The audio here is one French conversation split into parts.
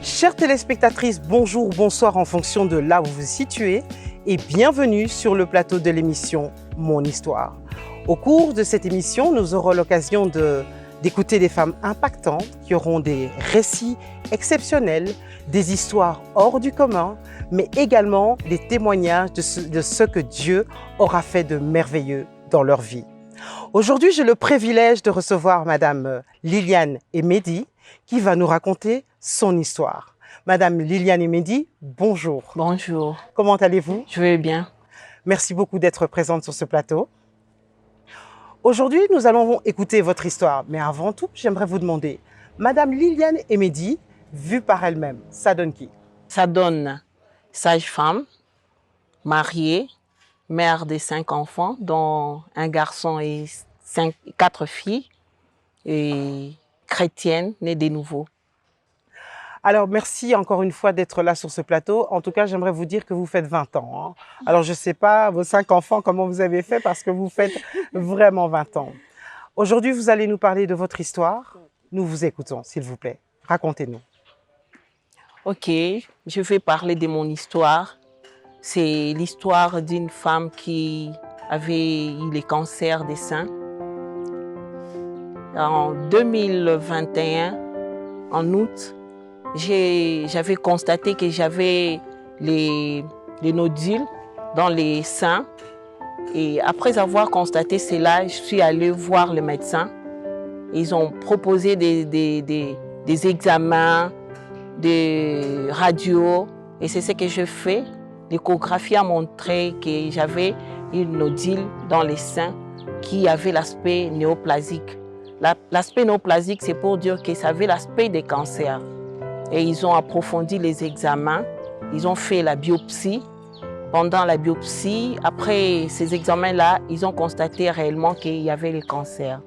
Chères téléspectatrices, bonjour, bonsoir en fonction de là où vous vous situez et bienvenue sur le plateau de l'émission Mon Histoire. Au cours de cette émission, nous aurons l'occasion d'écouter des femmes impactantes qui auront des récits exceptionnels, des histoires hors du commun, mais également des témoignages de ce que Dieu aura fait de merveilleux dans leur vie. Aujourd'hui, j'ai le privilège de recevoir Madame Liliane Emedi qui va nous raconter son histoire. Madame Liliane Emedi, bonjour. Bonjour. Comment allez-vous? Je vais bien. Merci beaucoup d'être présente sur ce plateau. Aujourd'hui, nous allons écouter votre histoire. Mais avant tout, j'aimerais vous demander, Madame Liliane Emedi, vue par elle-même, ça donne qui? Ça donne sage-femme, mariée, mère de 5 enfants, dont un garçon et 4 filles, et chrétienne, née de nouveau. Alors, merci encore une fois d'être là sur ce plateau. En tout cas, j'aimerais vous dire que vous faites 20 ans. Alors, je ne sais pas, vos 5 enfants, comment vous avez fait, parce que vous faites vraiment 20 ans. Aujourd'hui, vous allez nous parler de votre histoire. Nous vous écoutons, s'il vous plaît. Racontez-nous. Ok, je vais parler de mon histoire. C'est l'histoire d'une femme qui avait eu le cancer des seins. En 2021, en août, j'avais constaté que j'avais les nodules dans les seins. Et après avoir constaté cela, je suis allée voir le médecin. Ils ont proposé des examens, des radios. Et c'est ce que je fais. L'échographie a montré que j'avais une nodule dans les seins qui avait l'aspect néoplasique. L'aspect néoplasique, c'est pour dire que ça avait l'aspect des cancers. Et ils ont approfondi les examens, ils ont fait la biopsie. Pendant la biopsie, après ces examens-là, ils ont constaté réellement qu'il y avait le cancer.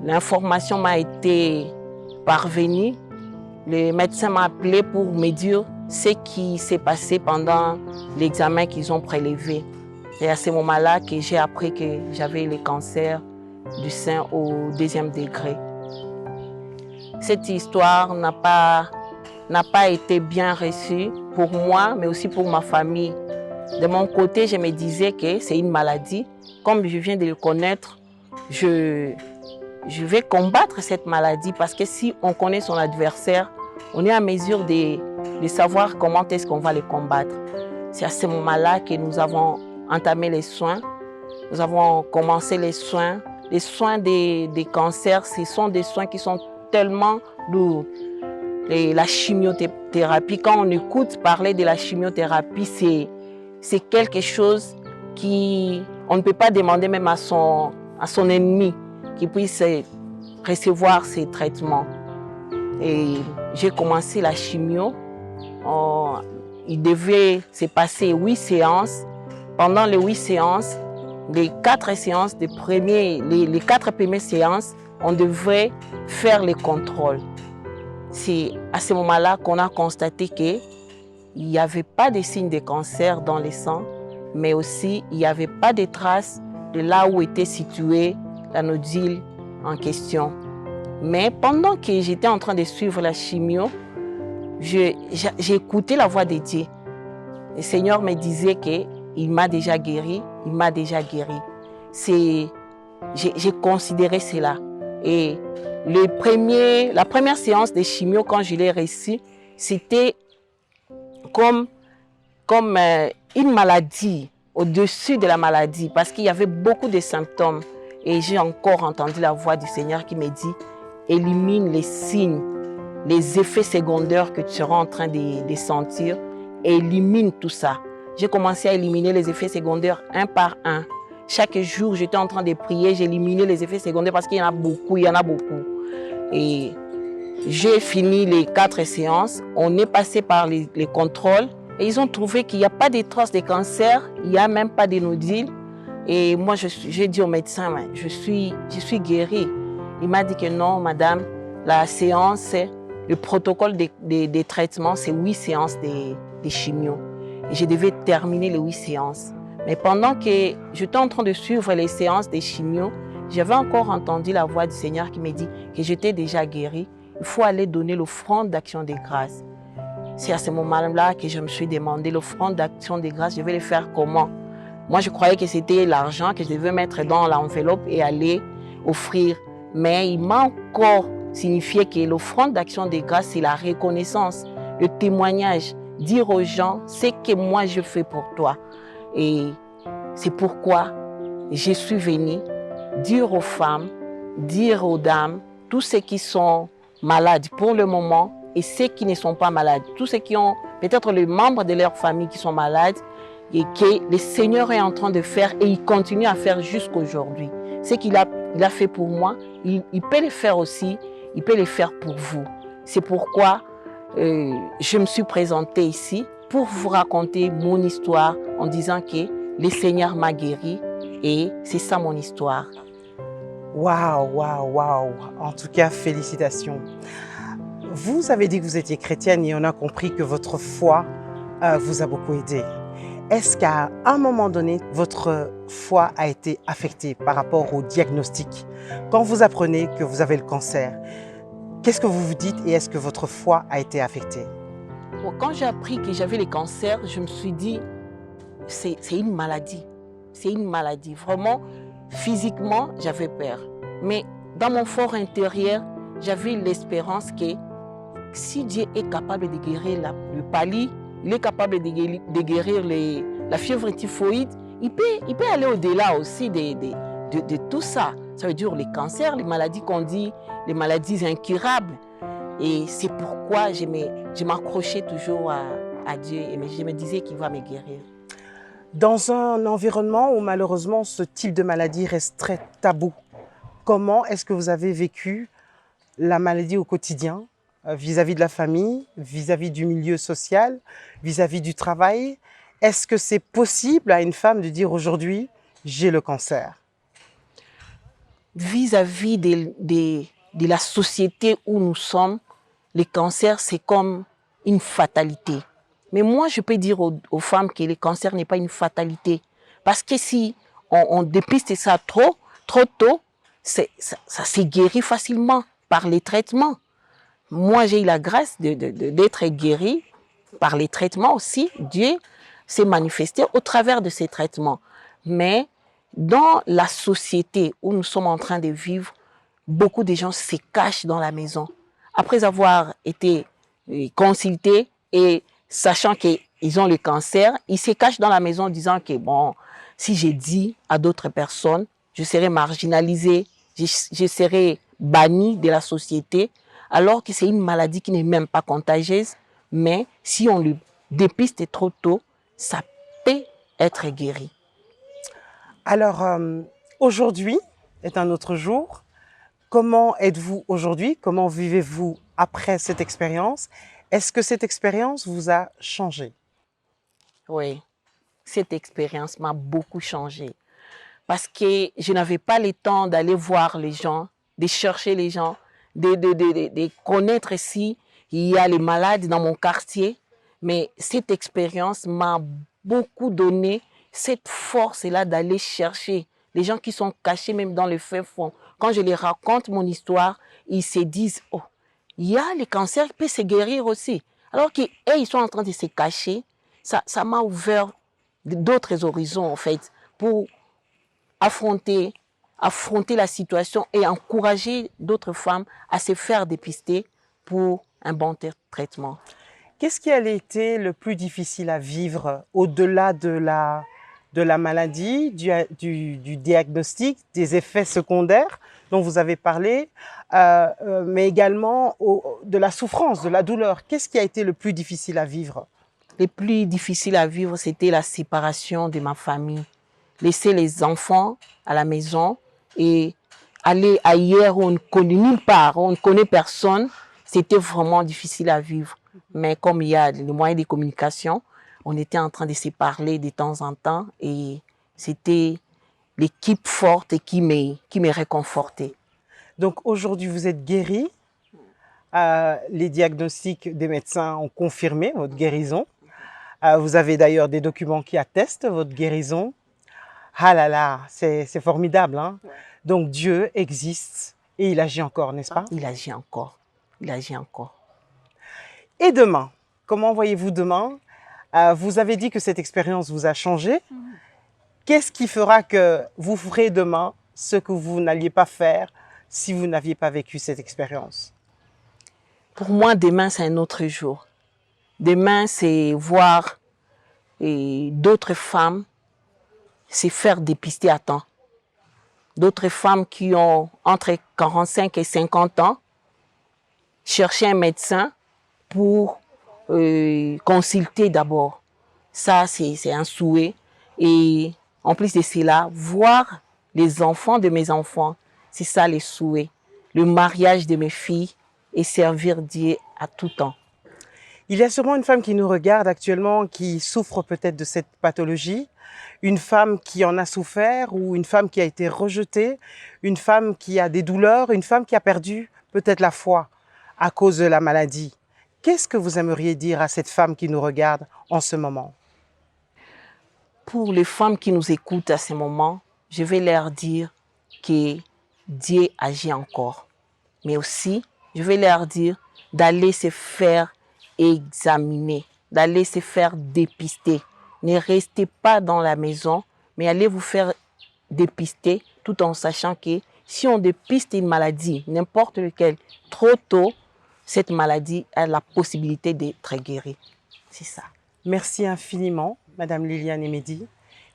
L'information m'a été parvenue. Le médecin m'a appelé pour me dire ce qui s'est passé pendant l'examen qu'ils ont prélevé. Et à ce moment-là que j'ai appris que j'avais le cancer du sein au 2e degré. Cette histoire n'a pas été bien reçue pour moi, mais aussi pour ma famille. De mon côté, je me disais que c'est une maladie. Comme je viens de le connaître, je vais combattre cette maladie parce que si on connaît son adversaire, on est à mesure de savoir comment est-ce qu'on va le combattre. C'est à ce moment-là que nous avons entamé les soins. Nous avons commencé les soins. Les soins des cancers, ce sont des soins qui sont tellement lourds. La chimiothérapie, quand on écoute parler de la chimiothérapie, c'est quelque chose on ne peut pas demander même à son ennemi qu'il puisse recevoir ces traitements. Et j'ai commencé la chimio. Il devait se passer 8 séances. Pendant les 8 séances, les 4 séances, les 4 premières séances, on devrait faire les contrôles. C'est à ce moment-là qu'on a constaté qu'il n'y avait pas de signes de cancer dans le sang, mais aussi il n'y avait pas de traces de là où était située la nodule en question. Mais pendant que j'étais en train de suivre la chimio, j'ai écouté la voix de Dieu. Le Seigneur me disait qu'il m'a déjà guéri, il m'a déjà guéri. J'ai considéré cela. Et la première séance de chimio, quand je l'ai reçue, c'était comme une maladie, au-dessus de la maladie, parce qu'il y avait beaucoup de symptômes. Et j'ai encore entendu la voix du Seigneur qui me dit, élimine les signes, les effets secondaires que tu seras en train de sentir, élimine tout ça. J'ai commencé à éliminer les effets secondaires un par un. Chaque jour, j'étais en train de prier, j'éliminais les effets secondaires parce qu'il y en a beaucoup, Et j'ai fini les 4 séances, on est passé par les contrôles et ils ont trouvé qu'il n'y a pas de traces de cancer, il n'y a même pas de nodules. Et moi, j'ai dit au médecin, je suis guérie. Il m'a dit que non, madame, la séance, le protocole des traitements, c'est 8 séances de chimio. Et je devais terminer les 8 séances. Mais pendant que j'étais en train de suivre les séances de chimio, j'avais encore entendu la voix du Seigneur qui me dit que j'étais déjà guérie il faut aller donner l'offrande d'action des grâces. C'est à ce moment-là que je me suis demandé, l'offrande d'action des grâces, je vais le faire comment? Moi, je croyais que c'était l'argent que je devais mettre dans l'enveloppe et aller offrir. Mais il m'a encore signifié que l'offrande d'action des grâces, c'est la reconnaissance, le témoignage, dire aux gens ce que moi je fais pour toi. Et c'est pourquoi je suis venue dire aux femmes, dire aux dames, tous ceux qui sont malades pour le moment et ceux qui ne sont pas malades, tous ceux qui ont peut-être les membres de leur famille qui sont malades et que le Seigneur est en train de faire et il continue à faire jusqu'à aujourd'hui. Ce qu'il a fait pour moi, il peut le faire aussi, il peut le faire pour vous. C'est pourquoi je me suis présentée ici pour vous raconter mon histoire en disant que le Seigneur m'a guéri et c'est ça mon histoire. Waouh, waouh, waouh. En tout cas, félicitations. Vous avez dit que vous étiez chrétienne et on a compris que votre foi vous a beaucoup aidé. Est-ce qu'à un moment donné, votre foi a été affectée par rapport au diagnostic? Quand vous apprenez que vous avez le cancer, qu'est-ce que vous vous dites et est-ce que votre foi a été affectée? Quand j'ai appris que j'avais le cancer, je me suis dit, c'est une maladie. C'est une maladie. Vraiment, physiquement, j'avais peur. Mais dans mon fort intérieur, j'avais l'espérance que si Dieu est capable de guérir le palu, il est capable de guérir la fièvre typhoïde, il peut aller au-delà aussi de tout ça. Ça veut dire les cancers, les maladies qu'on dit, les maladies incurables. Et c'est pourquoi je m'accrochais toujours à Dieu et je me disais qu'il va me guérir. Dans un environnement où malheureusement ce type de maladie reste très tabou, comment est-ce que vous avez vécu la maladie au quotidien, vis-à-vis de la famille, vis-à-vis du milieu social, vis-à-vis du travail? Est-ce que c'est possible à une femme de dire aujourd'hui, j'ai le cancer? Vis-à-vis de la société où nous sommes, le cancer, c'est comme une fatalité. Mais moi, je peux dire aux femmes que le cancer n'est pas une fatalité. Parce que si on dépiste ça trop tôt, ça se guérit facilement par les traitements. Moi, j'ai eu la grâce d'être guérie par les traitements aussi. Dieu s'est manifesté au travers de ces traitements. Mais dans la société où nous sommes en train de vivre, beaucoup de gens se cachent dans la maison. Après avoir été consultés et sachant qu'ils ont le cancer, ils se cachent dans la maison en disant que bon, si j'ai dit à d'autres personnes, je serai marginalisée, je serai bannie de la société, alors que c'est une maladie qui n'est même pas contagieuse, mais si on le dépiste trop tôt, ça peut être guéri. Alors, aujourd'hui est un autre jour. Comment êtes-vous aujourd'hui? Comment vivez-vous après cette expérience? Est-ce que cette expérience vous a changé? Oui, cette expérience m'a beaucoup changé. Parce que je n'avais pas le temps d'aller voir les gens, de chercher les gens, de connaître si il y a les malades dans mon quartier. Mais cette expérience m'a beaucoup donné cette force-là d'aller chercher les gens qui sont cachés même dans le fin fond. Quand je les raconte mon histoire, ils se disent, oh, il y a le cancer qui peut se guérir aussi. Alors qu'ils sont en train de se cacher, ça m'a ouvert d'autres horizons en fait, pour affronter la situation et encourager d'autres femmes à se faire dépister pour un bon traitement. Qu'est-ce qui a été le plus difficile à vivre au-delà de la maladie, du diagnostic, des effets secondaires dont vous avez parlé, mais également de la souffrance, de la douleur? Qu'est-ce qui a été le plus difficile à vivre? Le plus difficile à vivre, c'était la séparation de ma famille. Laisser les enfants à la maison et aller ailleurs où on ne connaît nulle part, où on ne connaît personne, c'était vraiment difficile à vivre. Mais comme il y a les moyens de communication, on était en train de se parler de temps en temps et c'était l'équipe forte qui me réconfortait. Donc aujourd'hui, vous êtes guérie. Les diagnostics des médecins ont confirmé votre guérison. Vous avez d'ailleurs des documents qui attestent votre guérison. Ah là là, c'est formidable, hein? Donc Dieu existe et il agit encore, n'est-ce pas? Il agit encore. il agit encore. Et demain, comment voyez-vous demain? Vous avez dit que cette expérience vous a changé. Qu'est-ce qui fera que vous ferez demain ce que vous n'alliez pas faire si vous n'aviez pas vécu cette expérience? Pour moi, demain, c'est un autre jour. Demain, c'est voir d'autres femmes se faire dépister à temps. D'autres femmes qui ont entre 45 et 50 ans chercher un médecin pour consulter d'abord. Ça, c'est un souhait. Et en plus de cela, voir les enfants de mes enfants, c'est ça les souhaits. Le mariage de mes filles et servir Dieu à tout temps. Il y a sûrement une femme qui nous regarde actuellement qui souffre peut-être de cette pathologie, une femme qui en a souffert ou une femme qui a été rejetée, une femme qui a des douleurs, une femme qui a perdu peut-être la foi à cause de la maladie. Qu'est-ce que vous aimeriez dire à cette femme qui nous regarde en ce moment? Pour les femmes qui nous écoutent à ce moment, je vais leur dire que Dieu agit encore. Mais aussi, je vais leur dire d'aller se faire examiner, d'aller se faire dépister. Ne restez pas dans la maison, mais allez vous faire dépister tout en sachant que si on dépiste une maladie, n'importe laquelle, trop tôt, cette maladie a la possibilité d'être guérie. C'est ça. Merci infiniment, Madame Liliane Emedi,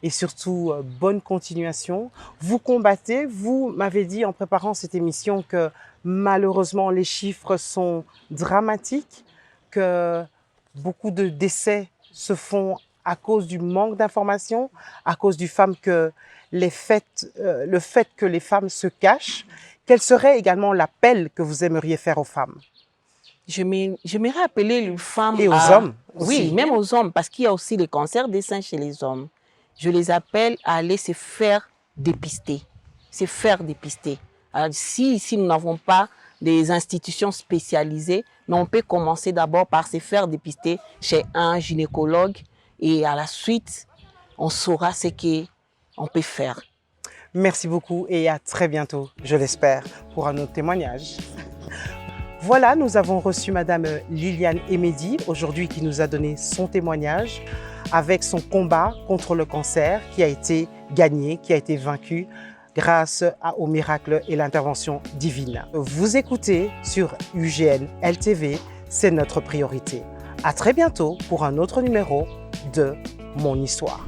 et surtout, bonne continuation. Vous combattez, vous m'avez dit en préparant cette émission que malheureusement les chiffres sont dramatiques, que beaucoup de décès se font à cause du manque d'informations, à cause du fait que le fait que les femmes se cachent. Quel serait également l'appel que vous aimeriez faire aux femmes? J'aimerais appeler les femmes et aux hommes aussi. Oui, même aux hommes, parce qu'il y a aussi les cancers des seins chez les hommes. Je les appelle à aller se faire dépister. Se faire dépister. Alors, si nous n'avons pas des institutions spécialisées, mais on peut commencer d'abord par se faire dépister chez un gynécologue et à la suite, on saura ce qu'on peut faire. Merci beaucoup et à très bientôt, je l'espère, pour un autre témoignage. Voilà, nous avons reçu Madame Liliane Emedi, aujourd'hui qui nous a donné son témoignage avec son combat contre le cancer qui a été gagné, qui a été vaincu grâce au miracle et l'intervention divine. Vous écoutez sur UGN LTV, c'est notre priorité. À très bientôt pour un autre numéro de Mon Histoire.